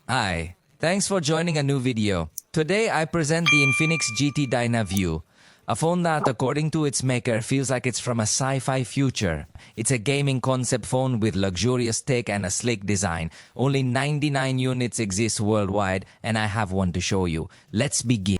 Hi, thanks for joining a new video. Today I present the Infinix GT DynaVue, a phone that, according to its maker, feels like it's from a sci-fi future. It's a gaming concept phone with luxurious tech and a sleek design. Only 99 units exist worldwide, and I have one to show you. Let's begin.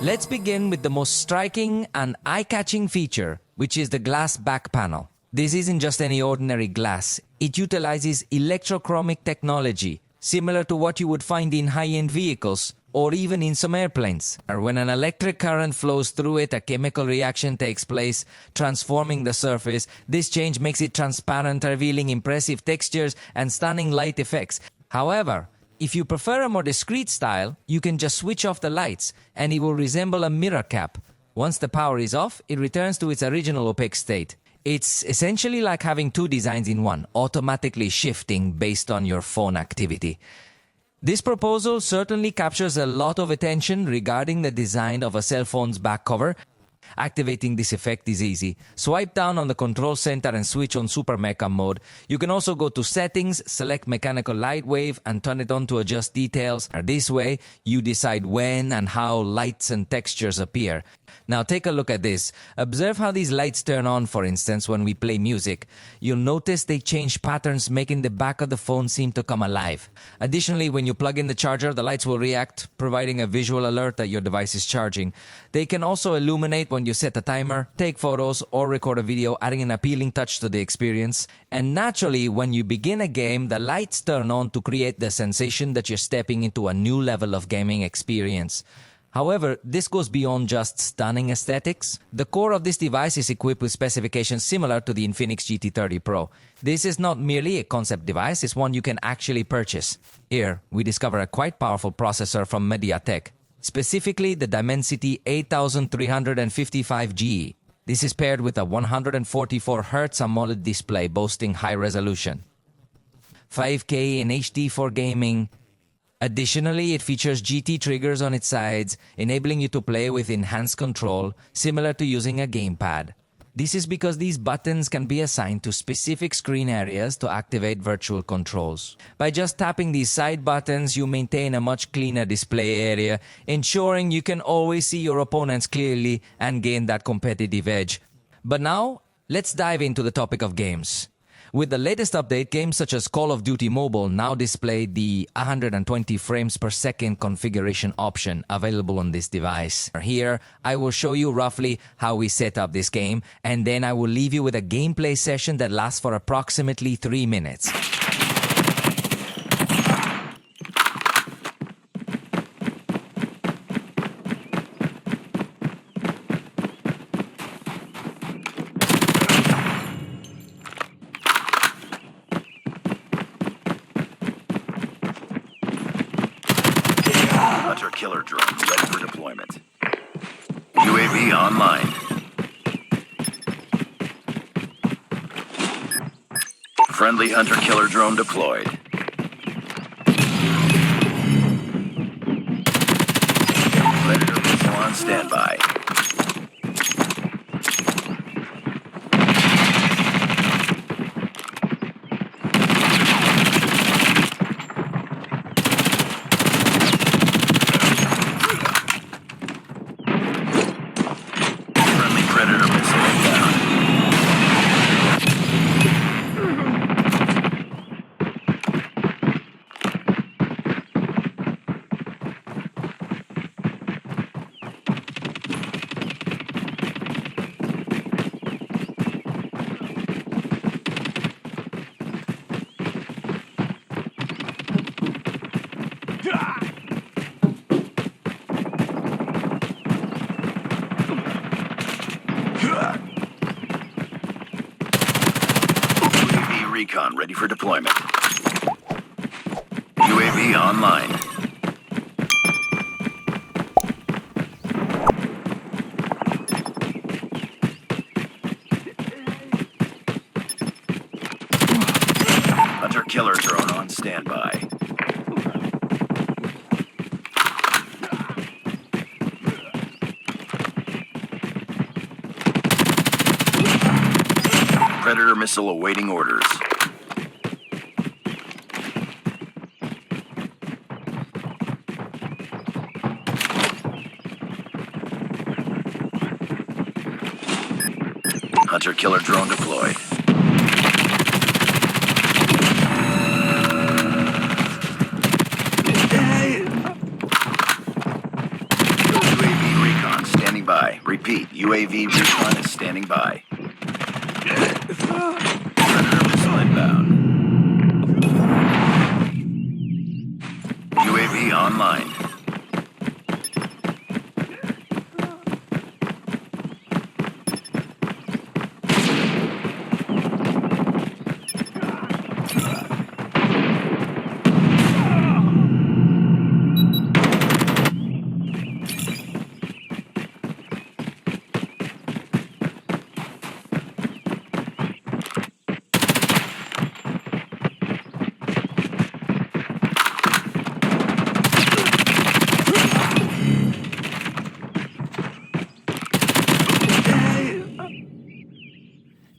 Let's begin with the most striking and eye-catching feature, which is the glass back panel. This isn't just any ordinary glass. It utilizes electrochromic technology, similar to what you would find in high-end vehicles or even in some airplanes. When an electric current flows through it, a chemical reaction takes place, transforming the surface. This change makes it transparent, revealing impressive textures and stunning light effects. However, if you prefer a more discreet style, you can just switch off the lights and it will resemble a mirror cap. Once the power is off, it returns to its original opaque state. It's essentially like having two designs in one, automatically shifting based on your phone activity. This proposal certainly captures a lot of attention regarding the design of a cell phone's back cover. Activating this effect is easy. Swipe down on the control center and switch on Super Mecha mode. You can also go to Settings, select Mechanical Light Wave, and turn it on to adjust details. This way, you decide when and how lights and textures appear. Now take a look at this. Observe how these lights turn on, for instance, when we play music. You'll notice they change patterns, making the back of the phone seem to come alive. Additionally, when you plug in the charger, the lights will react, providing a visual alert that your device is charging. They can also illuminate when you set a timer, take photos, or record a video, adding an appealing touch to the experience. And naturally, when you begin a game, the lights turn on to create the sensation that you're stepping into a new level of gaming experience. However, this goes beyond just stunning aesthetics. The core of this device is equipped with specifications similar to the Infinix GT Pro. This is not merely a concept device, it's one you can actually purchase. Here, we discover a quite powerful processor from MediaTek, specifically the Dimensity 8355G. This is paired with a 144Hz AMOLED display boasting high resolution, 5K in HD for gaming. Additionally, it features GT triggers on its sides, enabling you to play with enhanced control, similar to using a gamepad. This is because these buttons can be assigned to specific screen areas to activate virtual controls. By just tapping these side buttons, you maintain a much cleaner display area, ensuring you can always see your opponents clearly and gain that competitive edge. But now, let's dive into the topic of games. With the latest update, games such as Call of Duty Mobile now display the 120 frames per second configuration option available on this device. Here, I will show you roughly how we set up this game, and then I will leave you with a gameplay session that lasts for approximately 3 minutes. Killer drone ready for deployment. UAV online. Friendly hunter-killer drone deployed. Predator missile on standby. Predator missile down. UAV recon ready for deployment. UAV online. Hunter-killer drone on standby. Predator missile awaiting orders. Hunter-killer drone deployed. UAV recon standing by. Repeat, UAV recon is standing by. Predator missile inbound. UAV online.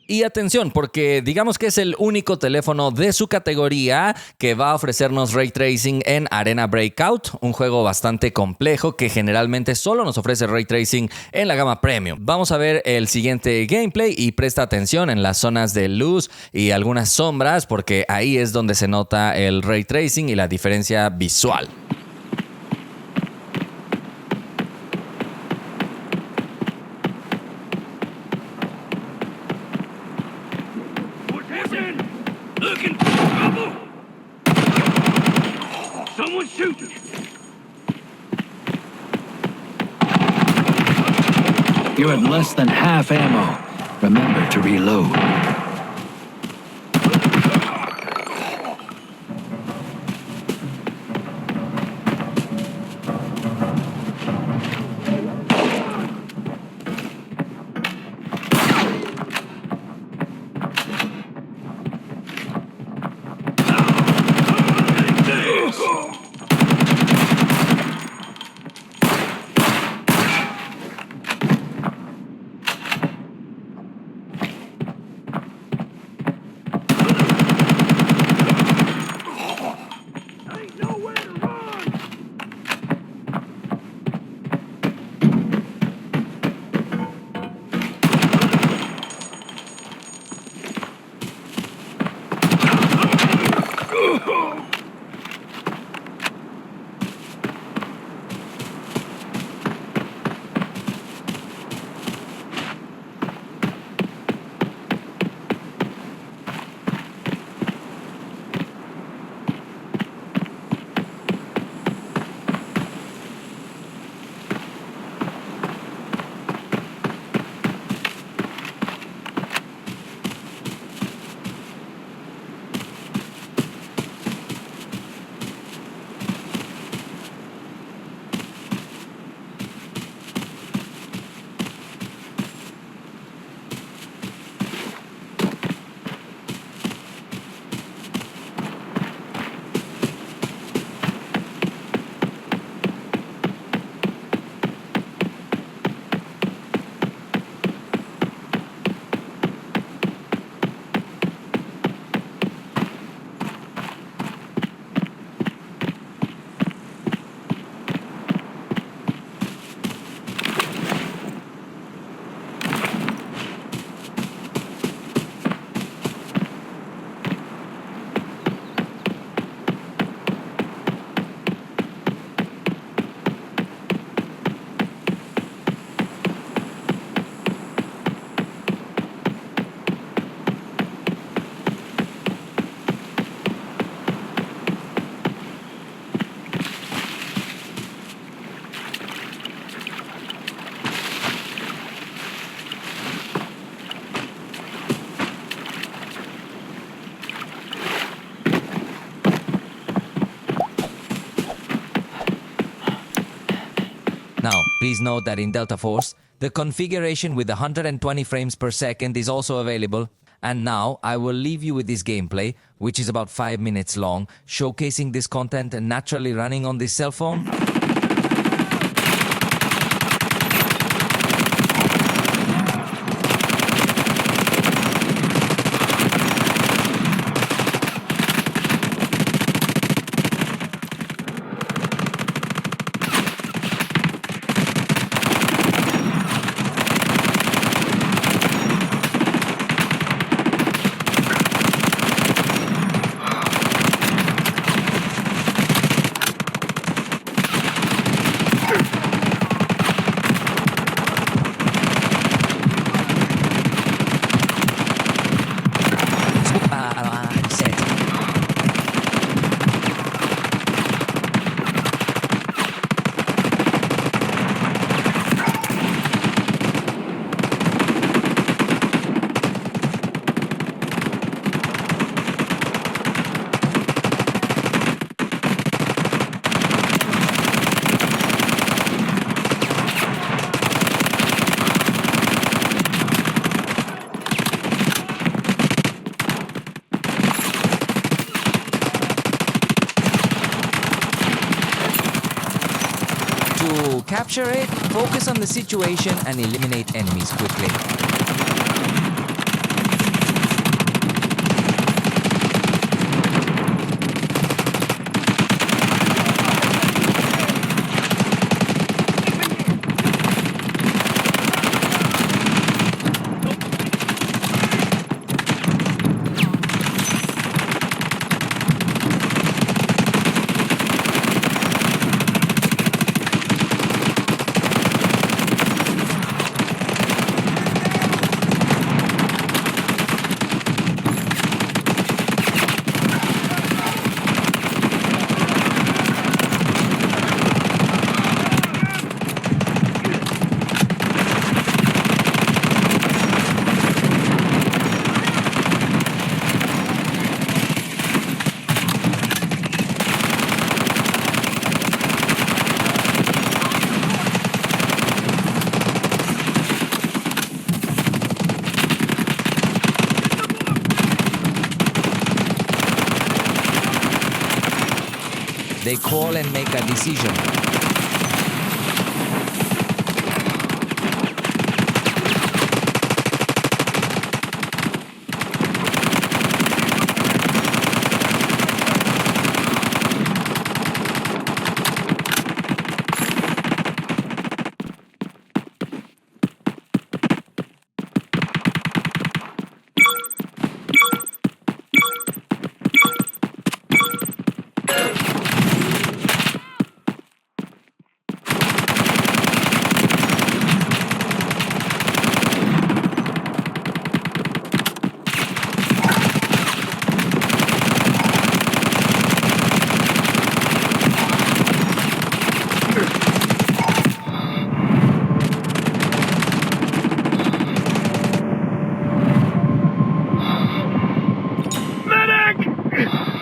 Y atención, porque digamos que es el único teléfono de su categoría que va a ofrecernos Ray Tracing en Arena Breakout, un juego bastante complejo que generalmente solo nos ofrece Ray Tracing en la gama Premium. Vamos a ver el siguiente gameplay y presta atención en las zonas de luz y algunas sombras, porque ahí es donde se nota el Ray Tracing y la diferencia visual. Someone's shooting! You're at less than half ammo. Remember to reload. Now, please note that in Delta Force, the configuration with 120 frames per second is also available. And now, I will leave you with this gameplay, which is about 5 minutes long, showcasing this content naturally running on this cell phone. Capture it, focus on the situation, and eliminate enemies quickly. They call and make a decision.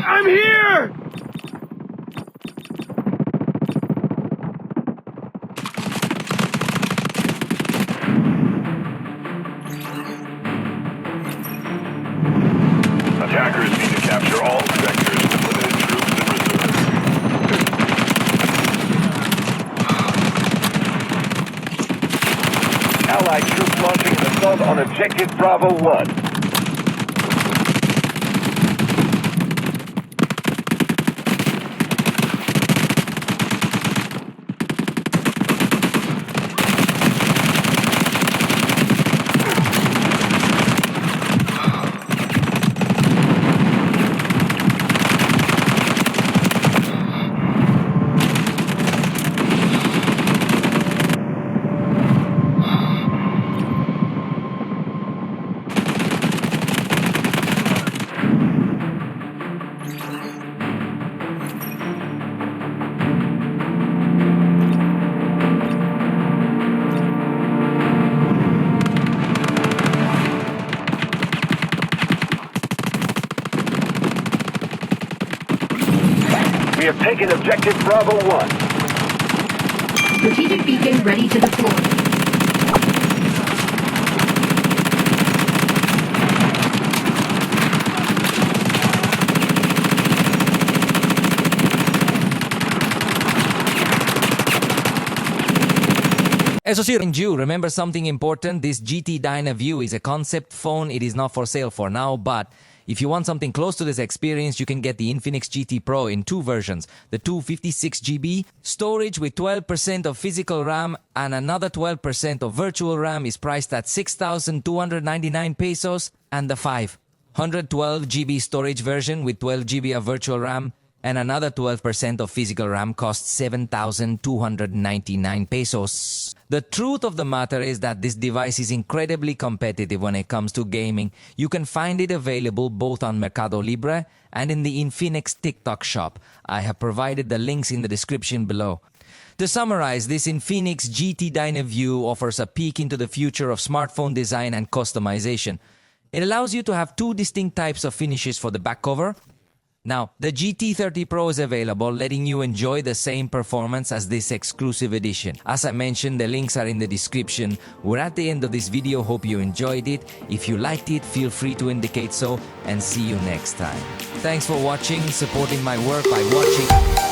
I'm here! Attackers need to capture all sectors with limited troops in reserve. Allied troops launching an assault on Objective Bravo 1. We have taken Objective Bravo 1. Strategic beacon ready to deploy. Eso sí, And you remember something important? This GT DynaVue is a concept phone. It is not for sale for now, but if you want something close to this experience, you can get the Infinix GT Pro in two versions. The 256GB storage with 12% of physical RAM and another 12% of virtual RAM is priced at 6,299 pesos, and the 512GB storage version with 12GB of virtual RAM and another 12% of physical RAM costs 7,299 pesos. The truth of the matter is that this device is incredibly competitive when it comes to gaming. You can find it available both on Mercado Libre and in the Infinix TikTok shop. I have provided the links in the description below. To summarize, this Infinix GT DynaVue offers a peek into the future of smartphone design and customization. It allows you to have two distinct types of finishes for the back cover. Now, the GT30 Pro is available, letting you enjoy the same performance as this exclusive edition. As I mentioned, the links are in the description. We're at the end of this video. Hope you enjoyed it. If you liked it, feel free to indicate so, and see you next time. Thanks for watching, supporting my work by watching.